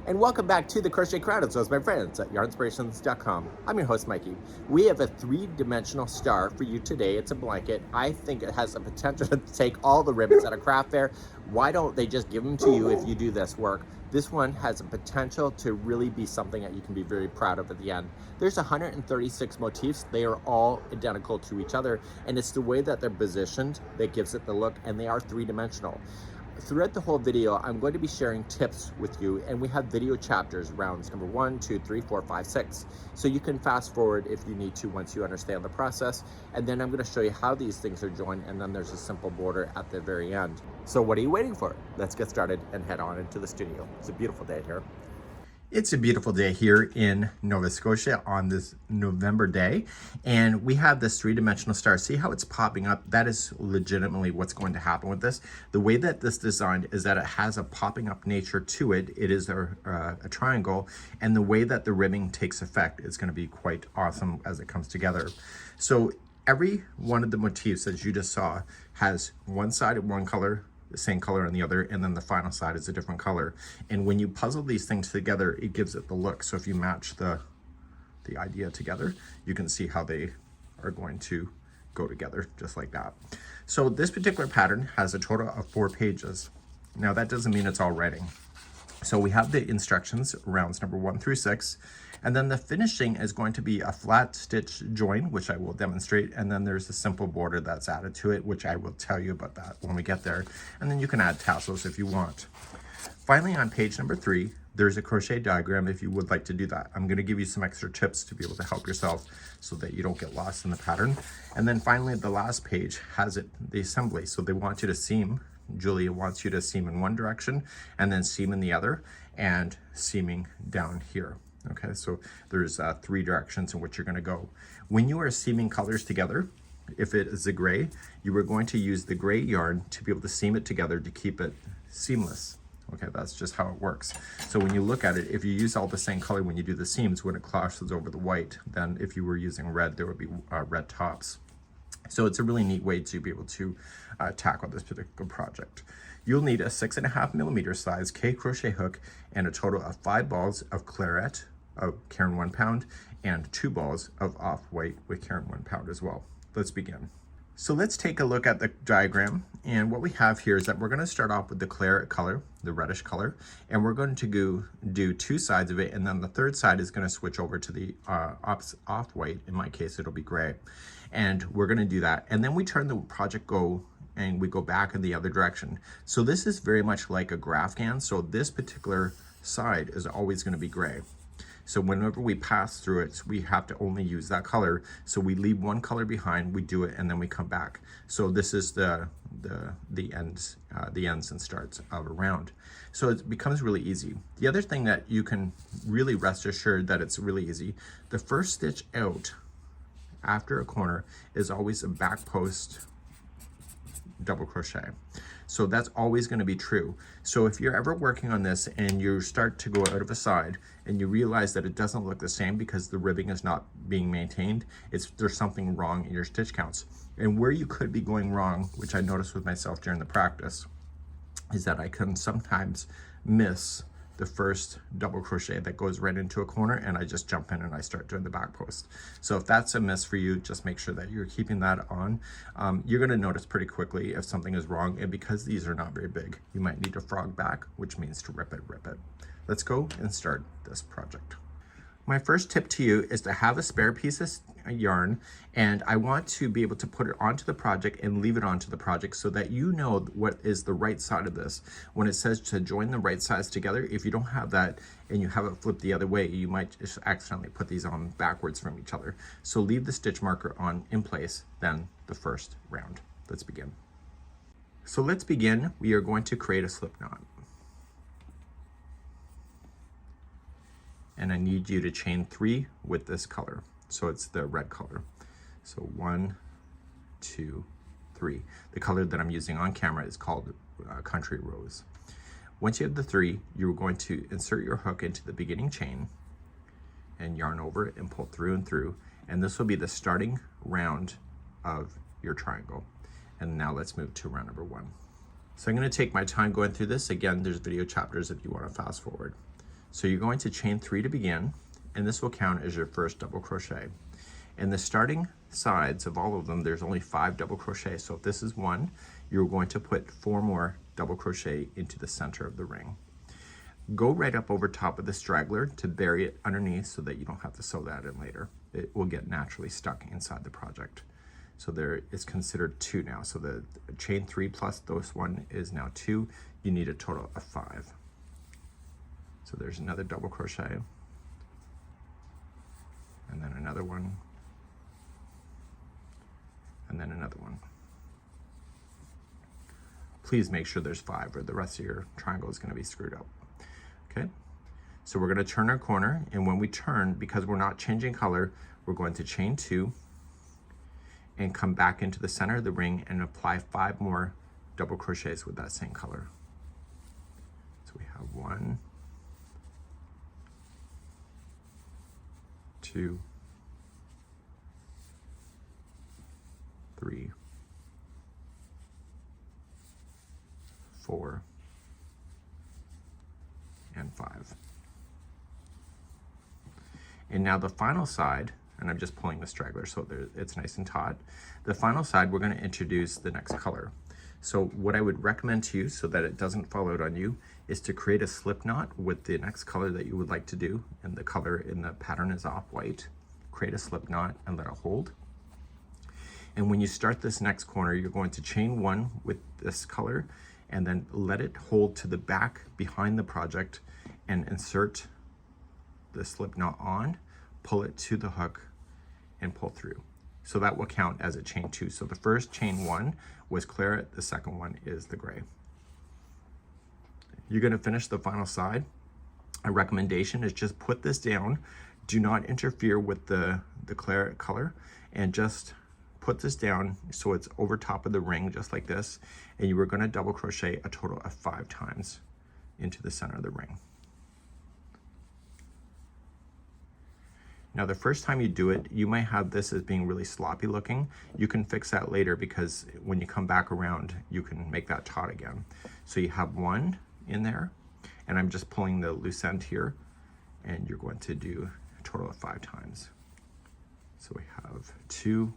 And welcome back to the Crochet Caron. So it's my friends at yarnspirations.com. I'm your host, Mikey. We have a three-dimensional star for you today. It's a blanket. I think it has the potential to take all the ribbons at a craft fair. Why don't they just give them to you if you do this work? This one has a potential to really be something that you can be very proud of at the end. There's 136 motifs. They are all identical to each other, and it's the way that they're positioned that gives it the look, and they are three-dimensional. Throughout the whole video, I'm going to be sharing tips with you, and we have video chapters, rounds number 1, 2, 3, 4, 5, 6. So you can fast forward if you need to once you understand the process. And then I'm going to show you how these things are joined, and then there's a simple border at the very end. So what are you waiting for? Let's get started and head on into the studio. It's a beautiful day here. It's a beautiful day here in Nova Scotia on this November day, and we have this three-dimensional star. See how it's popping up? That is legitimately what's going to happen with this. The way that this designed is that it has a popping up nature to it. It is a triangle, and the way that the ribbing takes effect is going to be quite awesome as it comes together. So every one of the motifs, as you just saw, has one side of one color, the same color on the other, and then the final side is a different color. And when you puzzle these things together, it gives it the look. So if you match the idea together, you can see how they are going to go together just like that. So this particular pattern has a total of 4 pages. Now that doesn't mean it's all writing. So we have the instructions, rounds number 1 through 6, and then the finishing is going to be a flat stitch join, which I will demonstrate, and then there's a simple border that's added to it, which I will tell you about that when we get there, and then you can add tassels if you want. Finally, on page number 3, there's a crochet diagram if you would like to do that. I'm going to give you some extra tips to be able to help yourself so that you don't get lost in the pattern. And then finally, the last page has the assembly, so they want you to seam. Julia wants you to seam in one direction and then seam in the other, and seaming down here. Okay, so there's 3 directions in which you're going to go. When you are seaming colors together, if it is a gray, you are going to use the gray yarn to be able to seam it together to keep it seamless. Okay, that's just how it works. So when you look at it, if you use all the same color when you do the seams, when it crosses over the white, then if you were using red, there would be red tops. So it's a really neat way to be able to tackle this particular project. You'll need a 6.5mm size K crochet hook and a total of 5 balls of claret of Caron 1 pound and 2 balls of off-white with Caron 1 pound as well. Let's begin. So let's take a look at the diagram, and what we have here is that we're going to start off with the claret color, the reddish color, and we're going to do 2 sides of it, and then the third side is going to switch over to the off-white. In my case, it'll be gray, and we're going to do that, and then we turn the project and we go back in the other direction. So this is very much like a graph can, so this particular side is always going to be gray. So whenever we pass through it, we have to only use that color. So we leave one color behind, we do it, and then we come back. So this is the ends and starts of a round. So it becomes really easy. The other thing that you can really rest assured that it's really easy, the first stitch out after a corner is always a back post double crochet. So that's always going to be true. So if you're ever working on this and you start to go out of a side and you realize that it doesn't look the same because the ribbing is not being maintained, there's something wrong in your stitch counts. And where you could be going wrong, which I noticed with myself during the practice, is that I can sometimes miss the first double crochet that goes right into a corner, and I just jump in and I start doing the back post. So if that's a miss for you, just make sure that you're keeping that on. You're going to notice pretty quickly if something is wrong, and because these are not very big, you might need to frog back, which means to rip it. Let's go and start this project. My first tip to you is to have a spare piece of yarn, and I want to be able to put it onto the project and leave it onto the project so that you know what is the right side of this. When it says to join the right sides together, if you don't have that and you have it flipped the other way, you might just accidentally put these on backwards from each other. So leave the stitch marker on in place, then the first round. Let's begin. So let's begin. We are going to create a slip knot. And I need you to chain 3 with this color. So it's the red color. So 1, 2, 3. The color that I'm using on camera is called Country Rose. Once you have the 3, you're going to insert your hook into the beginning chain and yarn over it and pull through and through. And this will be the starting round of your triangle. And now let's move to round number 1. So I'm going to take my time going through this. Again, there's video chapters if you want to fast forward. So you're going to chain 3 to begin, and this will count as your first double crochet. And the starting sides of all of them, there's only 5 double crochet. So if this is 1, you're going to put 4 more double crochet into the center of the ring. Go right up over top of the straggler to bury it underneath so that you don't have to sew that in later. It will get naturally stuck inside the project. So there is considered 2 now. So the chain 3 plus those 1 is now 2. You need a total of 5. So there's another double crochet, and then another one, and then another one. Please make sure there's 5 or the rest of your triangle is going to be screwed up. Okay, so we're going to turn our corner, and when we turn, because we're not changing color, we're going to chain 2 and come back into the center of the ring and apply 5 more double crochets with that same color. So we have 1, 2, 3, 4, and 5. And now the final side, and I'm just pulling the straggler so it's nice and taut. The final side, we're going to introduce the next color. So what I would recommend to you, so that it doesn't fall out on you, is to create a slip knot with the next color that you would like to do, and the color in the pattern is off-white. Create a slip knot and let it hold. And when you start this next corner, you're going to chain 1 with this color, and then let it hold to the back behind the project, and insert the slip knot on, pull it to the hook, and pull through. So that will count as a chain 2. So the first chain 1 was claret, the second one is the gray. You're going to finish the final side. A recommendation is just put this down. Do not interfere with the claret color, and just put this down so it's over top of the ring, just like this. And you are going to double crochet a total of 5 times into the center of the ring. Now the first time you do it, you might have this as being really sloppy looking. You can fix that later, because when you come back around, you can make that taut again. So you have 1 in there, and I'm just pulling the loose end here, and you're going to do a total of 5 times. So we have 2,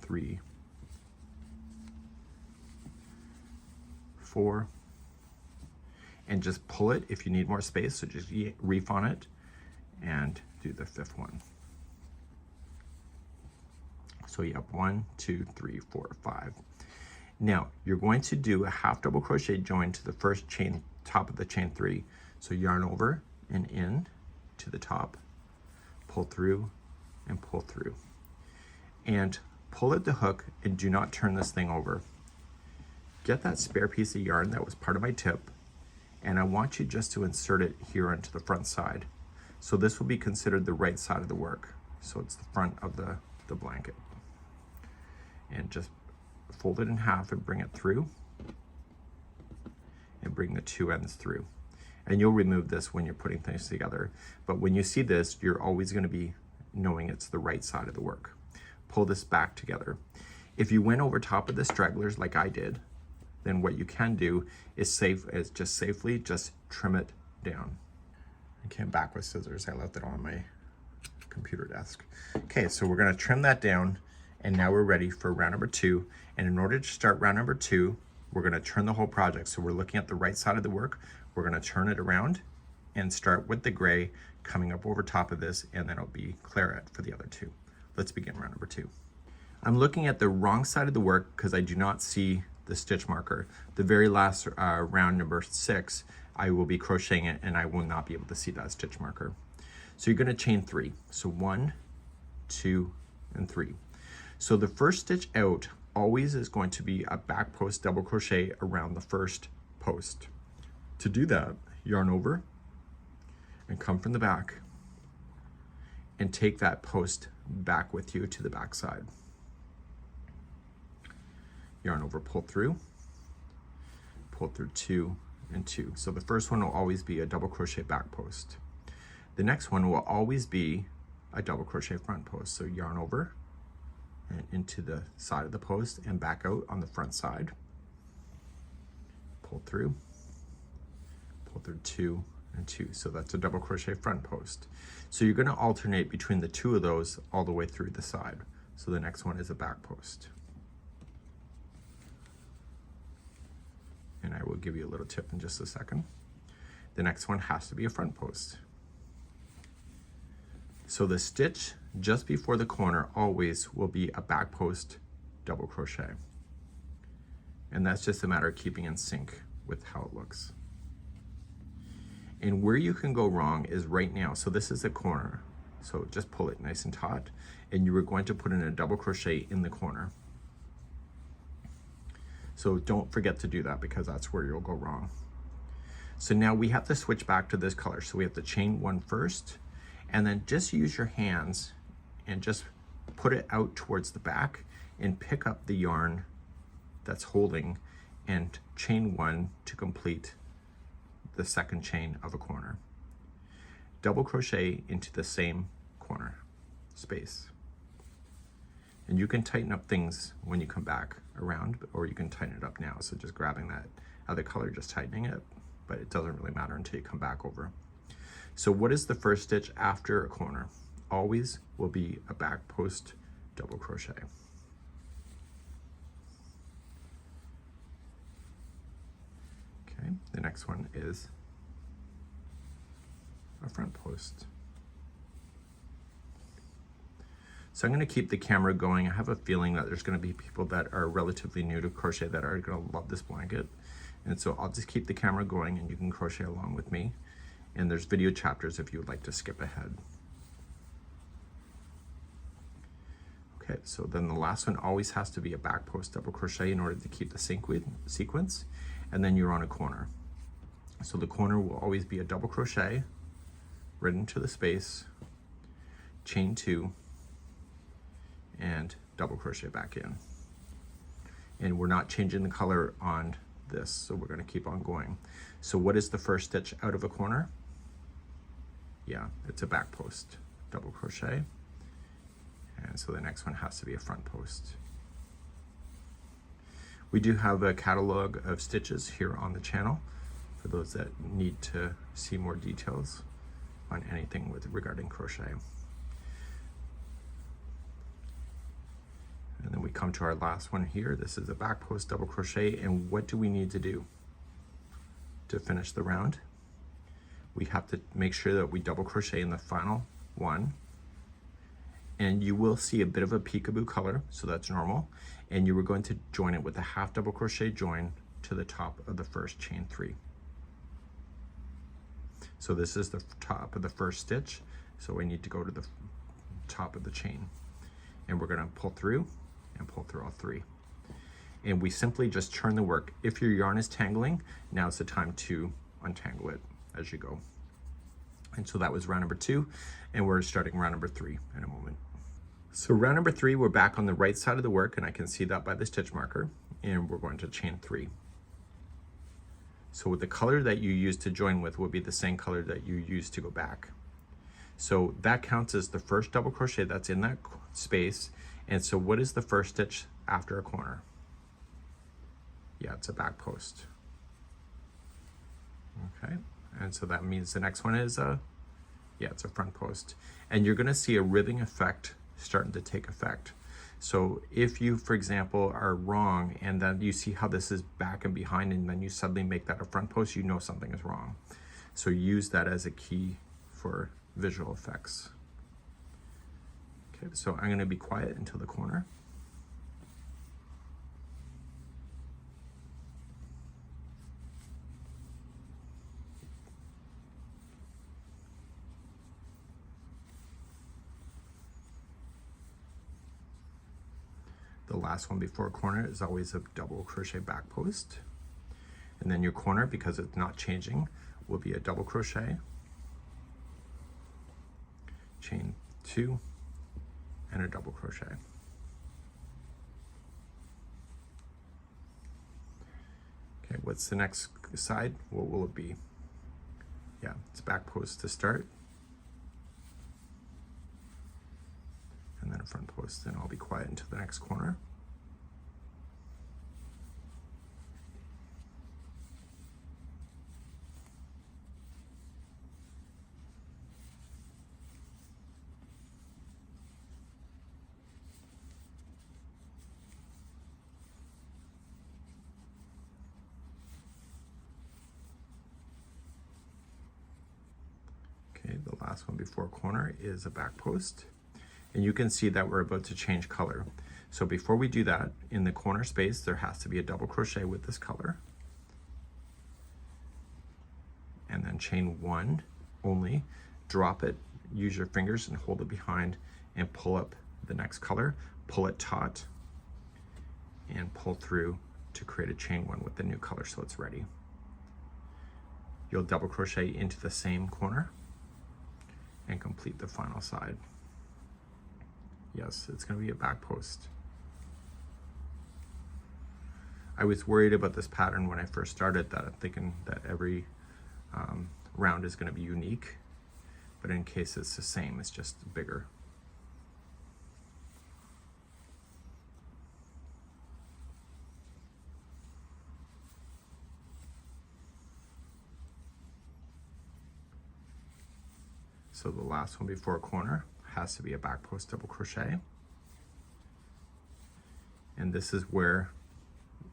3, 4, and just pull it if you need more space, so just reef on it and do the 5th one. So you have 1, 2, 3, 4, 5. Now you're going to do a half double crochet join to the first chain, top of the chain 3. So yarn over and in to the top, pull through and pull through, and pull at the hook, and do not turn this thing over. Get that spare piece of yarn that was part of my tip, and I want you just to insert it here onto the front side. So this will be considered the right side of the work. So it's the front of the blanket. And just fold it in half and bring it through, and bring the 2 ends through. And you'll remove this when you're putting things together. But when you see this, you're always going to be knowing it's the right side of the work. Pull this back together. If you went over top of the stragglers like I did, then what you can do is safely trim it down. I came back with scissors. I left it on my computer desk. Okay, so we're going to trim that down, and now we're ready for round number 2. And in order to start round number 2, we're going to turn the whole project. So we're looking at the right side of the work. We're going to turn it around and start with the gray coming up over top of this, and then it'll be claret for the other 2. Let's begin round number 2. I'm looking at the wrong side of the work because I do not see the stitch marker. The very last round number 6, I will be crocheting it, and I will not be able to see that stitch marker. So you're going to chain 3. So 1, 2, and 3. So the first stitch out always is going to be a back post double crochet around the first post. To do that, yarn over and come from the back and take that post back with you to the back side. Yarn over, pull through 2 and 2. So the first one will always be a double crochet back post. The next one will always be a double crochet front post. So yarn over and into the side of the post and back out on the front side. pull through 2 and 2. So that's a double crochet front post. So you're going to alternate between the two of those all the way through the side. So the next one is a back post. And I will give you a little tip in just a second. The next one has to be a front post. So the stitch just before the corner always will be a back post double crochet. And that's just a matter of keeping in sync with how it looks. And where you can go wrong is right now. So this is a corner. So just pull it nice and taut, and you are going to put in a double crochet in the corner. So don't forget to do that, because that's where you'll go wrong. So now we have to switch back to this color. So we have to chain 1 first, and then just use your hands and just put it out towards the back and pick up the yarn that's holding and chain 1 to complete the second chain of a corner. Double crochet into the same corner space. And you can tighten up things when you come back around, or you can tighten it up now. So just grabbing that other color, just tightening it, but it doesn't really matter until you come back over. So what is the first stitch after a corner? Always will be a back post double crochet. Okay, the next one is a front post. So I'm going to keep the camera going. I have a feeling that there's going to be people that are relatively new to crochet that are going to love this blanket. And so I'll just keep the camera going and you can crochet along with me. And there's video chapters if you would like to skip ahead. Okay, so then the last one always has to be a back post double crochet in order to keep the sequence. And then you're on a corner. So the corner will always be a double crochet right into the space, chain 2, and double crochet back in. And we're not changing the color on this, so we're going to keep on going. So what is the first stitch out of a corner? Yeah, it's a back post double crochet. And so the next one has to be a front post. We do have a catalog of stitches here on the channel for those that need to see more details on anything regarding crochet. And then we come to our last one here. This is a back post double crochet. And what do we need to do to finish the round? We have to make sure that we double crochet in the final one. And you will see a bit of a peekaboo color, so that's normal. And you are going to join it with a half double crochet join to the top of the first chain 3. So this is the top of the first stitch. So we need to go to the top of the chain. And we're going to pull through and pull through all 3. And we simply just turn the work. If your yarn is tangling, now's the time to untangle it as you go. And so that was round number 2, and we're starting round number 3 in a moment. So round number 3, we're back on the right side of the work, and I can see that by the stitch marker, and we're going to chain 3. So with the color that you use to join with will be the same color that you use to go back. So that counts as the first double crochet that's in that space. And so what is the first stitch after a corner? Yeah, it's a back post. Okay, and so that means the next one is it's a front post. And you're gonna see a ribbing effect starting to take effect. So if you, for example, are wrong and then you see how this is back and behind and then you suddenly make that a front post, you know something is wrong. So use that as a key for visual effects. Okay, so I'm gonna be quiet until the corner. The last one before a corner is always a double crochet back post. And then your corner, because it's not changing, will be a double crochet, chain 2, and a double crochet. Okay, what's the next side? What will it be? Yeah, it's back post to start. And then a front post, and I'll be quiet until the next corner. The last one before corner is a back post. And you can see that we're about to change color. So before we do that, in the corner space, there has to be a double crochet with this color. And then chain one only, drop it, use your fingers and hold it behind and pull up the next color, pull it taut and pull through to create a chain one with the new color so it's ready. You'll double crochet into the same corner and complete the final side. Yes, it's going to be a back post. I was worried about this pattern when I first started, that I'm thinking that every round is going to be unique, but in case it's the same, it's just bigger. So the last one before a corner has to be a back post double crochet. And this is where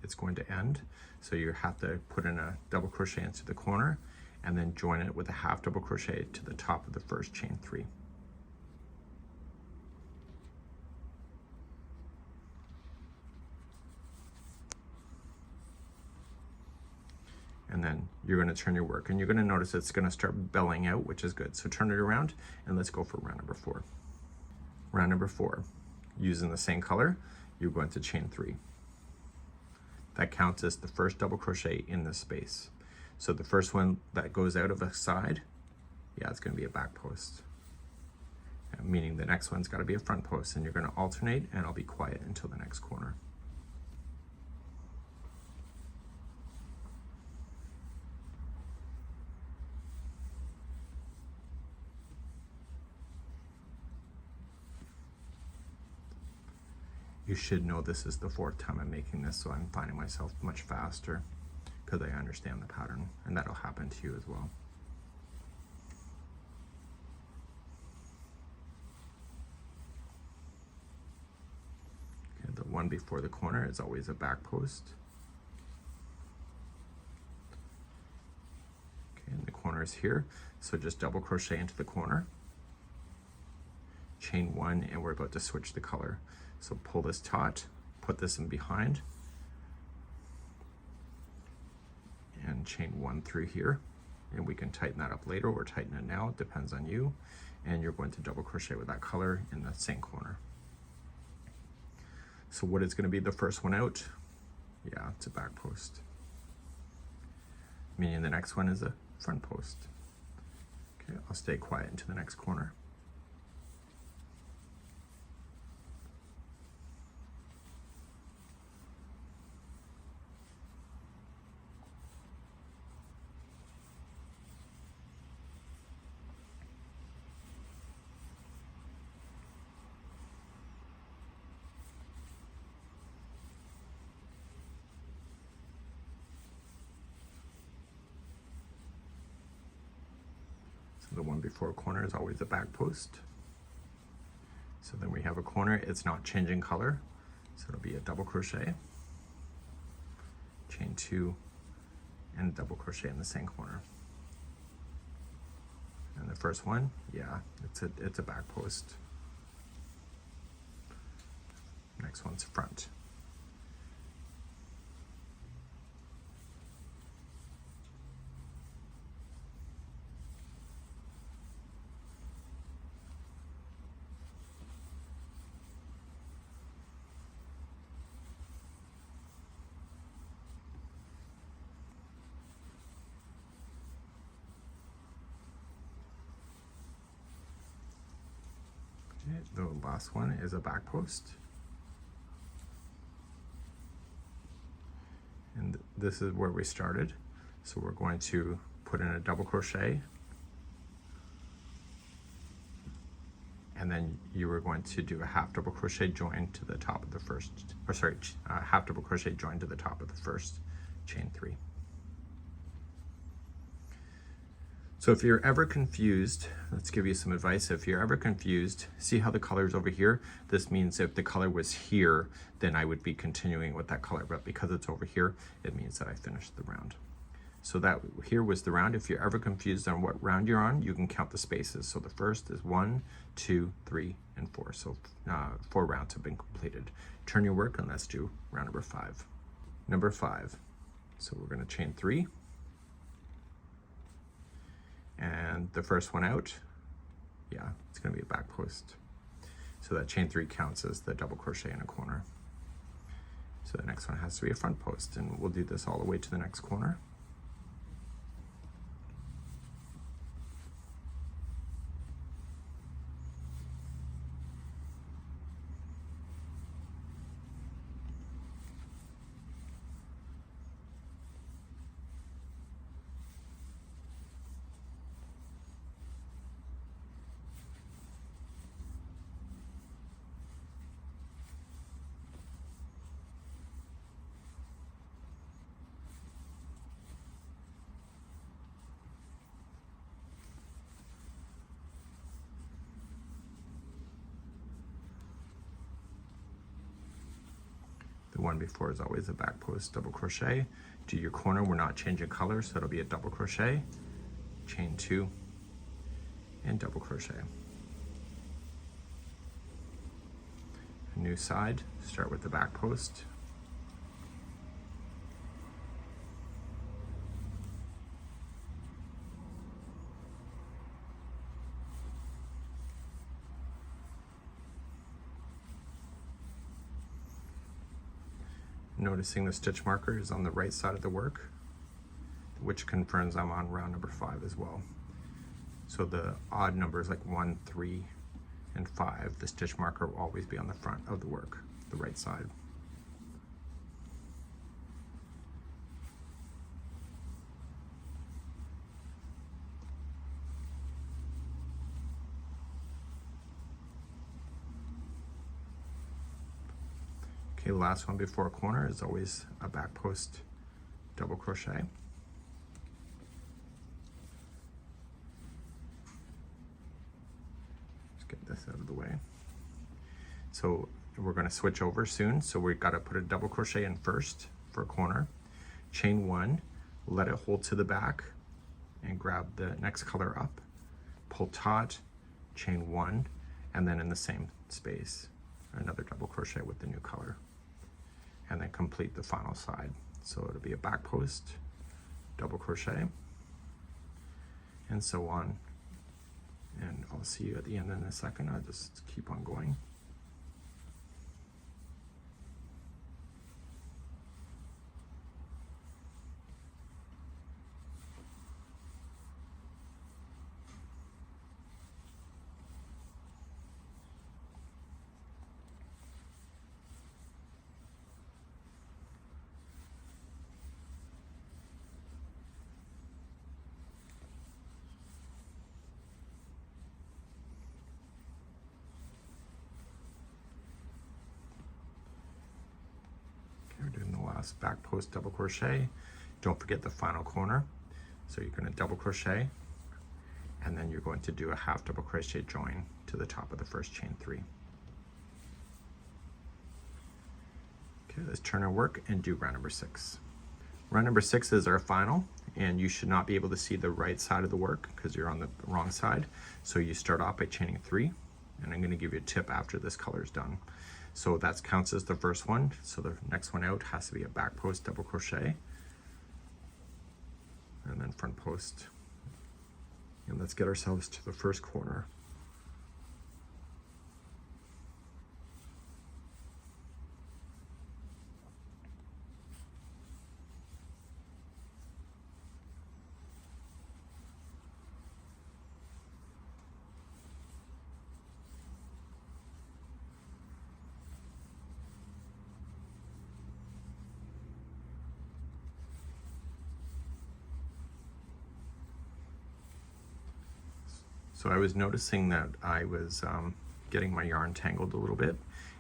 it's going to end. So you have to put in a double crochet into the corner and then join it with a half double crochet to the top of the first chain three. And then you're going to turn your work and you're going to notice it's going to start belling out, which is good. So turn it around and let's go for round number 4. Round number 4, using the same color, you're going to chain 3. That counts as the first double crochet in this space. So the first one that goes out of a side, yeah, it's going to be a back post. Meaning the next one's got to be a front post, and you're going to alternate, and I'll be quiet until the next corner. You should know this is the 4th time I'm making this, so I'm finding myself much faster because I understand the pattern, and that'll happen to you as well. Okay, the one before the corner is always a back post. Okay, and the corner is here, so just double crochet into the corner, chain 1, and we're about to switch the color. So pull this taut, put this in behind, and chain 1 through here. And we can tighten that up later or tighten it now, it depends on you. And you're going to double crochet with that color in the same corner. So what is going to be the first one out? Yeah, it's a back post. Meaning the next one is a front post. Okay, I'll stay quiet into the next corner. The one before a corner is always a back post. So then we have a corner, it's not changing color, so it'll be a double crochet, chain 2, and double crochet in the same corner. And the first one, yeah, it's a back post. Next one's front. The last one is a back post. And this is where we started. So we're going to put in a double crochet. And then you were going to do a half double crochet join to the top of the first, or sorry, half double crochet join to the top of the first chain 3. So if you're ever confused, let's give you some advice. If you're ever confused, see how the color's over here? This means if the color was here, then I would be continuing with that color, but because it's over here, it means that I finished the round. So that here was the round. If you're ever confused on what round you're on, you can count the spaces. So the first is 1, 2, 3, and 4. So 4 rounds have been completed. Turn your work and let's do round number 5. Number 5. So we're going to chain 3. And the first one out, yeah, it's going to be a back post. So that chain 3 counts as the double crochet in a corner. So the next one has to be a front post, and we'll do this all the way to the next corner. The one before is always a back post double crochet. Do your corner, we're not changing color, so it'll be a double crochet, chain 2, and double crochet. A new side, start with the back post. Noticing the stitch marker is on the right side of the work, which confirms I'm on round number 5 as well. So the odd numbers like 1, 3, and 5, the stitch marker will always be on the front of the work, the right side. Okay, the last one before a corner is always a back post double crochet. Let's get this out of the way. So we're going to switch over soon, so we've got to put a double crochet in first for a corner, chain 1, let it hold to the back, and grab the next color up, pull taut, chain 1, and then in the same space another double crochet with the new color, and then complete the final side. So it'll be a back post double crochet, and so on. And I'll see you at the end in a second. I'll just keep on going. We're doing the last back post double crochet. Don't forget the final corner. So you're going to double crochet, and then you're going to do a half double crochet join to the top of the first chain 3. Okay, let's turn our work and do round number 6. Round number 6 is our final, and you should not be able to see the right side of the work because you're on the wrong side. So you start off by chaining 3, and I'm going to give you a tip after this color is done. So that counts as the first one. So the next one out has to be a back post double crochet, and then front post. And let's get ourselves to the first corner. So I was noticing that I was getting my yarn tangled a little bit,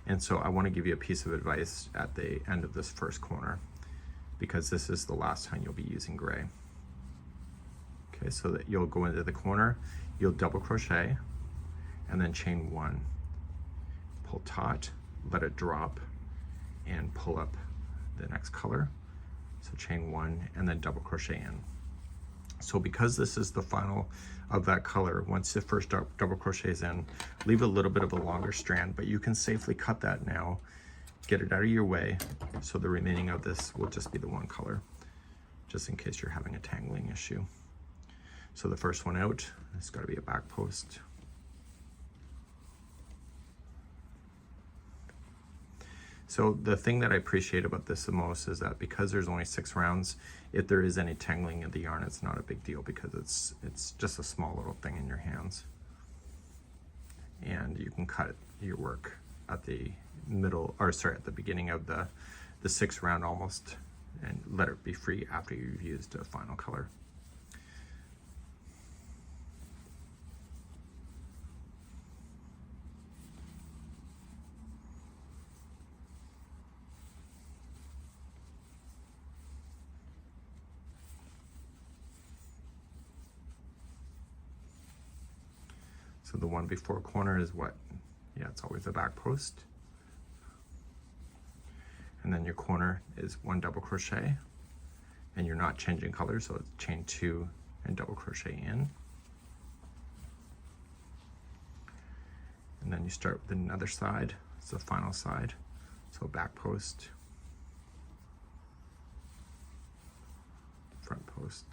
and so I want to give you a piece of advice at the end of this first corner, because this is the last time you'll be using gray. Okay, so that you'll go into the corner, you'll double crochet, and then chain 1, pull taut, let it drop, and pull up the next color. So chain 1 and then double crochet in. So because this is the final of that color, once the first double crochet is in, leave a little bit of a longer strand, but you can safely cut that now, get it out of your way, so the remaining of this will just be the one color, just in case you're having a tangling issue. So the first one out, it's got to be a back post. So the thing that I appreciate about this the most is that because there's only 6 rounds, if there is any tangling of the yarn, it's not a big deal because it's just a small little thing in your hands. And you can cut your work at the middle, or sorry, at the beginning of the 6th round almost, and let it be free after you've used a final color. So the one before corner is what? Yeah, it's always a back post. And then your corner is 1 double crochet, and you're not changing colors, so it's chain 2 and double crochet in. And then you start with another side, it's the final side. So back post, front post.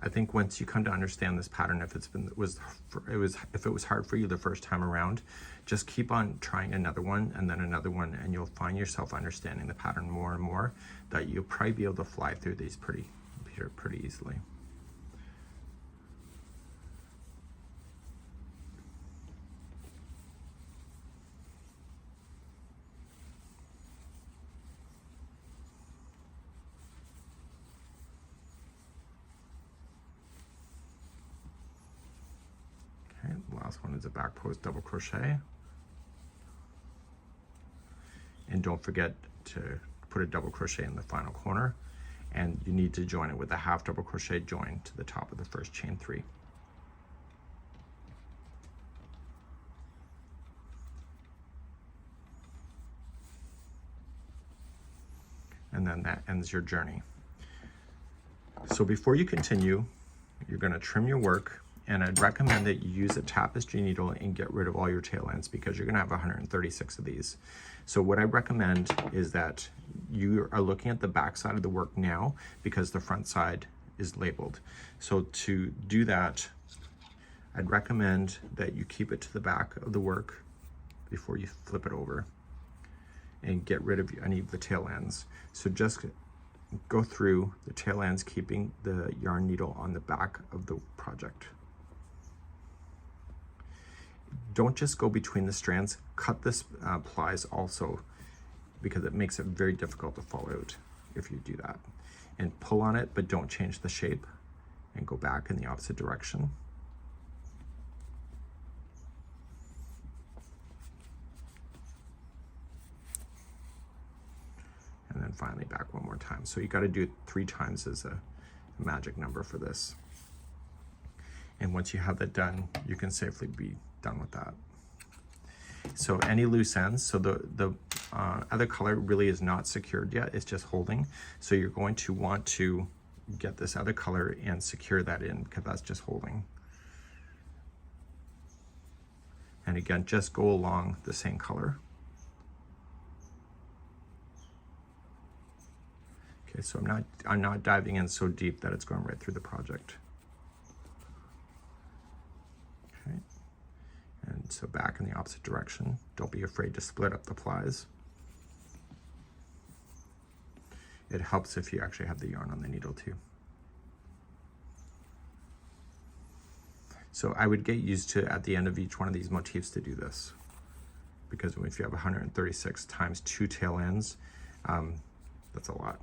I think once you come to understand this pattern, if it was hard for you the first time around, just keep on trying another one and then another one, and you'll find yourself understanding the pattern more and more, that you'll probably be able to fly through these pretty easily. Last one is a back post double crochet, and don't forget to put a double crochet in the final corner, and you need to join it with a half double crochet join to the top of the first chain 3. And then that ends your journey. So before you continue, you're going to trim your work. And I'd recommend that you use a tapestry needle and get rid of all your tail ends, because you're going to have 136 of these. So what I recommend is that you are looking at the back side of the work now, because the front side is labeled. So to do that, I'd recommend that you keep it to the back of the work before you flip it over, and get rid of any of the tail ends. So just go through the tail ends, keeping the yarn needle on the back of the project. Don't just go between the strands, cut this plies also, because it makes it very difficult to fall out if you do that. And pull on it, but don't change the shape, and go back in the opposite direction. And then finally back one more time. So you got to do it 3 times as a magic number for this. And once you have that done, you can safely be done with that. So any loose ends, so the other color really is not secured yet, it's just holding. So you're going to want to get this other color and secure that in, because that's just holding. And again, just go along the same color. Okay, so I'm not diving in so deep that it's going right through the project. Okay, and so back in the opposite direction. Don't be afraid to split up the plies. It helps if you actually have the yarn on the needle too. So I would get used to, at the end of each one of these motifs, to do this, because if you have 136 times 2 tail ends, that's a lot.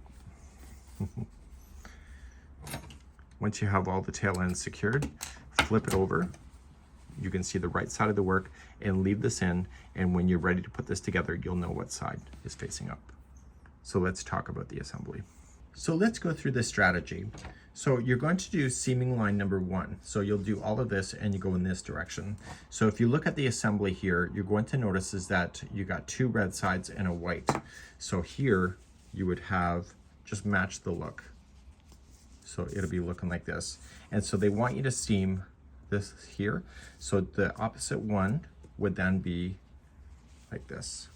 Once you have all the tail ends secured, flip it over. You can see the right side of the work and leave this in, and when you're ready to put this together, you'll know what side is facing up. So let's talk about the assembly. So let's go through this strategy. So you're going to do seaming line number 1. So you'll do all of this and you go in this direction. So if you look at the assembly here, you're going to notice is that you got 2 red sides and a white. So here you would have just match the look. So it'll be looking like this. And so they want you to seam this here. So the opposite one would then be like this,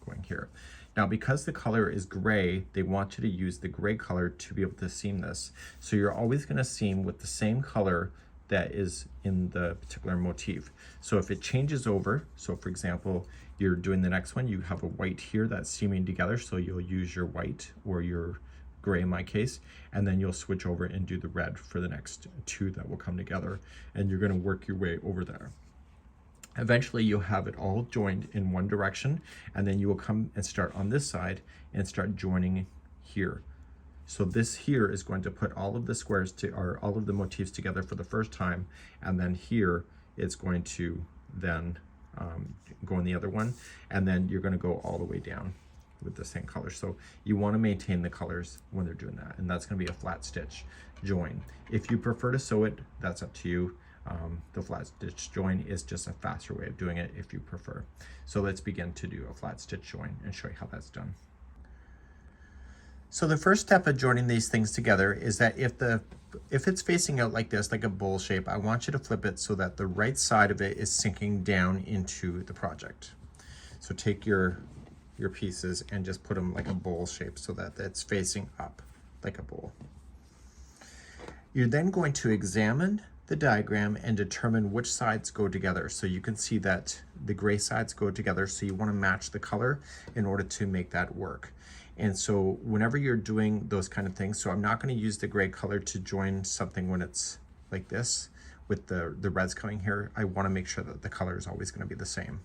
going here. Now, because the color is gray, they want you to use the gray color to be able to seam this. So you're always gonna seam with the same color that is in the particular motif. So if it changes over, so for example, you're doing the next one, you have a white here that's seaming together, so you'll use your white or your gray in my case, and then you'll switch over and do the red for the next two that will come together, and you're gonna work your way over there. Eventually you'll have it all joined in one direction, and then you will come and start on this side and start joining here. So this here is going to put all of the squares or all of the motifs together for the first time, and then here it's going to then go in the other one, and then you're going to go all the way down with the same color. So you want to maintain the colors when they're doing that, and that's going to be a flat stitch join. If you prefer to sew it, that's up to you. The flat stitch join is just a faster way of doing it if you prefer. So let's begin to do a flat stitch join and show you how that's done. So the first step of joining these things together is that if it's facing out like this, like a bowl shape, I want you to flip it so that the right side of it is sinking down into the project. So take your pieces and just put them like a bowl shape so that it's facing up like a bowl. You're then going to examine the diagram and determine which sides go together. So you can see that the gray sides go together, so you want to match the color in order to make that work. And so whenever you're doing those kind of things, so I'm not going to use the gray color to join something when it's like this with the reds coming here. I want to make sure that the color is always going to be the same.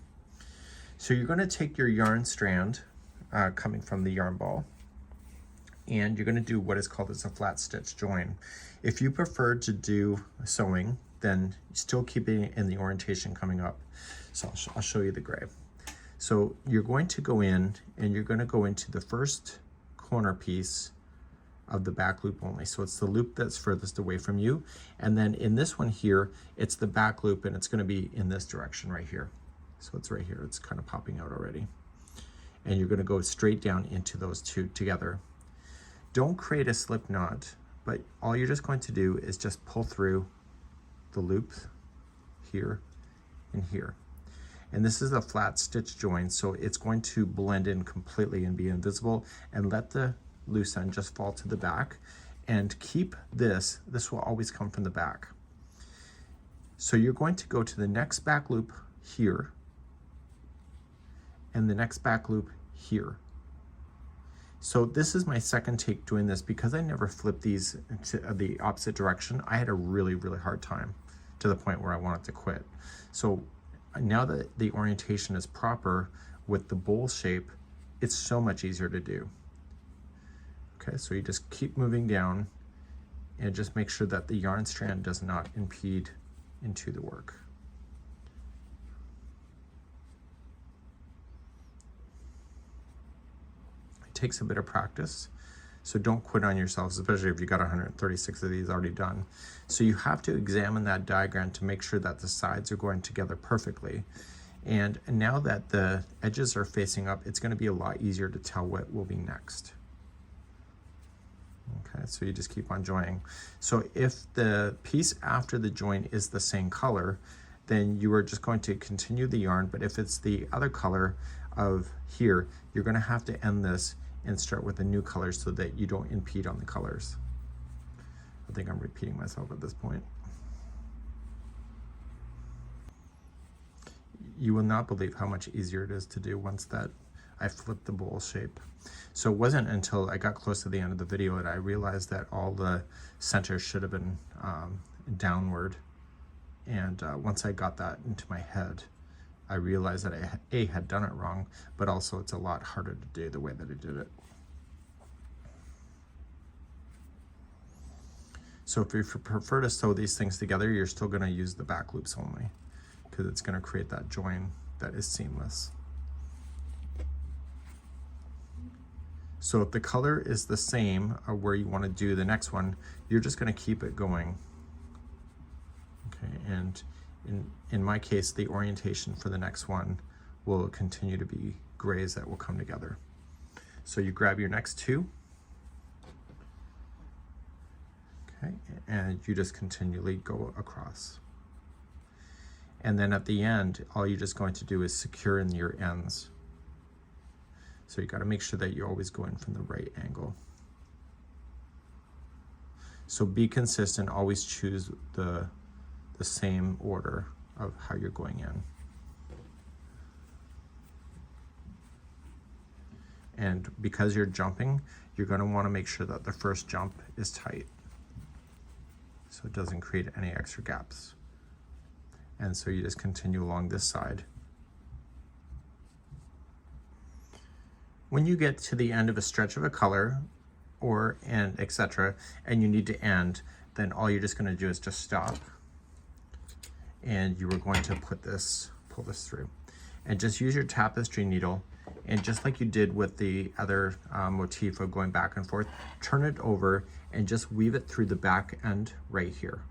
So you're going to take your yarn strand coming from the yarn ball, and you're going to do what is called as a flat stitch join. If you prefer to do sewing, then still keep it in the orientation coming up. So I'll show you the gray. So you're going to go in and you're going to go into the first corner piece of the back loop only. So it's the loop that's furthest away from you. And then in this one here, it's the back loop, and it's going to be in this direction right here. So it's right here. It's kind of popping out already. And you're going to go straight down into those two together. Don't create a slip knot, but all you're just going to do is just pull through the loops here and here. And this is a flat stitch join, so it's going to blend in completely and be invisible, and let the loose end just fall to the back, and keep this will always come from the back. So you're going to go to the next back loop here and the next back loop here. So this is my second take doing this because I never flipped these to the opposite direction. I had a really, really hard time to the point where I wanted to quit. So now that the orientation is proper with the bowl shape, it's so much easier to do. Okay, so you just keep moving down and just make sure that the yarn strand does not impede into the work. It takes a bit of practice, so don't quit on yourselves, especially if you got 136 of these already done. So you have to examine that diagram to make sure that the sides are going together perfectly. And now that the edges are facing up, it's going to be a lot easier to tell what will be next. Okay, so you just keep on joining. So if the piece after the join is the same color, then you are just going to continue the yarn, but if it's the other color of here, you're going to have to end this and start with a new color so that you don't impede on the colors. I think I'm repeating myself at this point. You will not believe how much easier it is to do once that I flipped the bowl shape. So it wasn't until I got close to the end of the video that I realized that all the centers should have been downward. And once I got that into my head, I realized that I had done it wrong, but also it's a lot harder to do the way that I did it. So if you prefer to sew these things together, you're still going to use the back loops only, because it's going to create that join that is seamless. So if the color is the same where you want to do the next one, you're just going to keep it going. Okay, and in my case, the orientation for the next one will continue to be grays that will come together. So you grab your next two, and you just continually go across. And then at the end, all you're just going to do is secure in your ends. So you got to make sure that you're always going from the right angle. So be consistent, always choose the same order of how you're going in. And because you're jumping, you're going to want to make sure that the first jump is tight, so it doesn't create any extra gaps. And so you just continue along this side. When you get to the end of a stretch of a color, and etc., and you need to end, then all you're just going to do is just stop, and you are going to pull this through, and just use your tapestry needle, and just like you did with the other motif of going back and forth, turn it over and just weave it through the back end right here.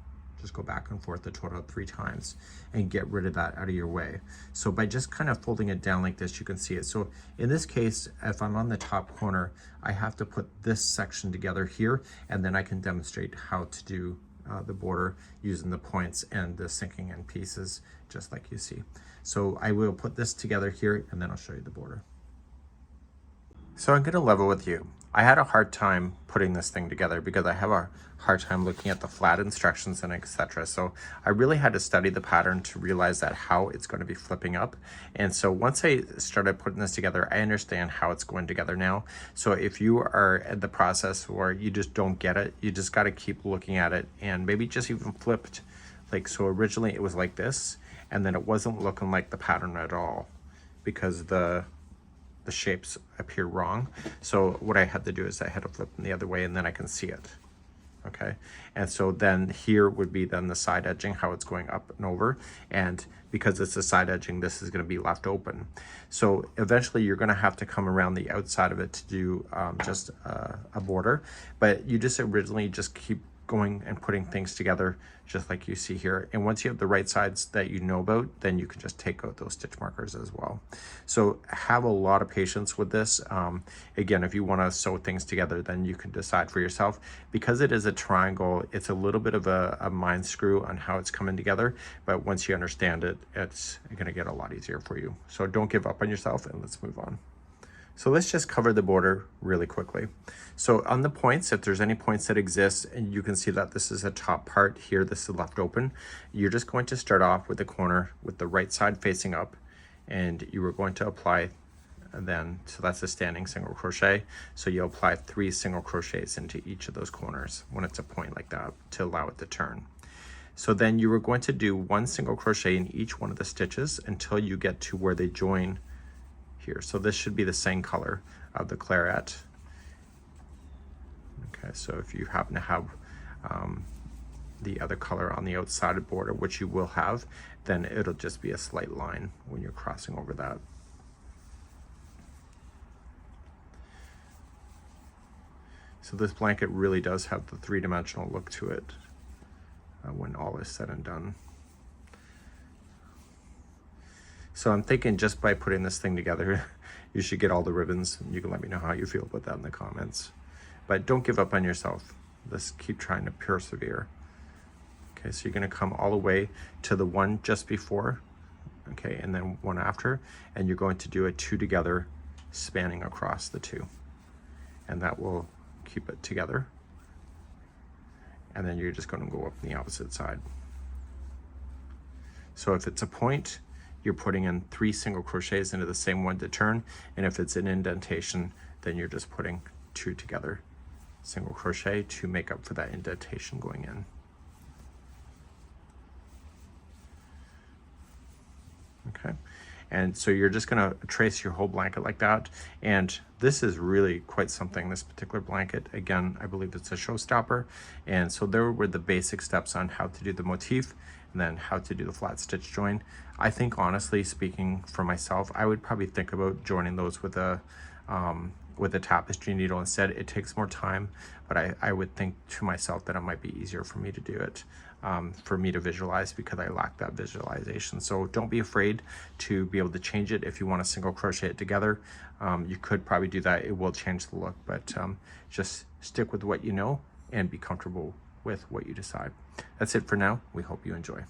Just go back and forth a total of 3 times and get rid of that out of your way. So by just kind of folding it down like this, you can see it. So in this case, if I'm on the top corner, I have to put this section together here, and then I can demonstrate how to do the border using the points and the sinking in pieces, just like you see. So I will put this together here, and then I'll show you the border. So I'm gonna level with you. I had a hard time putting this thing together because I have a hard time looking at the flat instructions and etc. So I really had to study the pattern to realize that how it's going to be flipping up. And so once I started putting this together, I understand how it's going together now. So if you are at the process where you just don't get it, you just got to keep looking at it and maybe just even flipped. Like, so originally it was like this, and then it wasn't looking like the pattern at all because the shapes appear wrong. So what I had to do is I had to flip them the other way, and then I can see it. Okay, and so then here would be then the side edging, how it's going up and over, and because it's a side edging, this is going to be left open. So eventually you're going to have to come around the outside of it to do just a border, but you just originally just keep going and putting things together just like you see here. And once you have the right sides that you know about, then you can just take out those stitch markers as well. So have a lot of patience with this. Again, if you want to sew things together, then you can decide for yourself. Because it is a triangle, it's a little bit of a mind screw on how it's coming together, but once you understand it, it's going to get a lot easier for you. So don't give up on yourself, and let's move on. So let's just cover the border really quickly. So on the points, if there's any points that exist, and you can see that this is a top part here, this is left open, you're just going to start off with the corner with the right side facing up, and you are going to apply then, so that's a standing single crochet. So you'll apply 3 single crochets into each of those corners when it's a point like that to allow it to turn. So then you are going to do 1 single crochet in each one of the stitches until you get to where they join here. So this should be the same color of the claret. Okay, so if you happen to have the other color on the outside of border, which you will have, then it'll just be a slight line when you're crossing over that. So this blanket really does have the 3-dimensional look to it when all is said and done. So I'm thinking just by putting this thing together, you should get all the ribbons. You can let me know how you feel about that in the comments. But don't give up on yourself. Just keep trying to persevere. Okay, so you're going to come all the way to the one just before, okay, and then one after, and you're going to do a 2 together spanning across the 2. And that will keep it together. And then you're just going to go up on the opposite side. So if it's a point, you're putting in 3 single crochets into the same one to turn, and if it's an indentation, then you're just putting 2 together single crochet to make up for that indentation going in. Okay, and so you're just going to trace your whole blanket like that, and this is really quite something, this particular blanket. Again, I believe it's a showstopper, and so there were the basic steps on how to do the motif and then how to do the flat stitch join. I think, honestly speaking, for myself, I would probably think about joining those with a tapestry needle instead. It takes more time, but I would think to myself that it might be easier for me to do it, for me to visualize, because I lack that visualization. So don't be afraid to be able to change it. If you want to single crochet it together, you could probably do that. It will change the look, but just stick with what you know and be comfortable with what you decide. That's it for now. We hope you enjoy.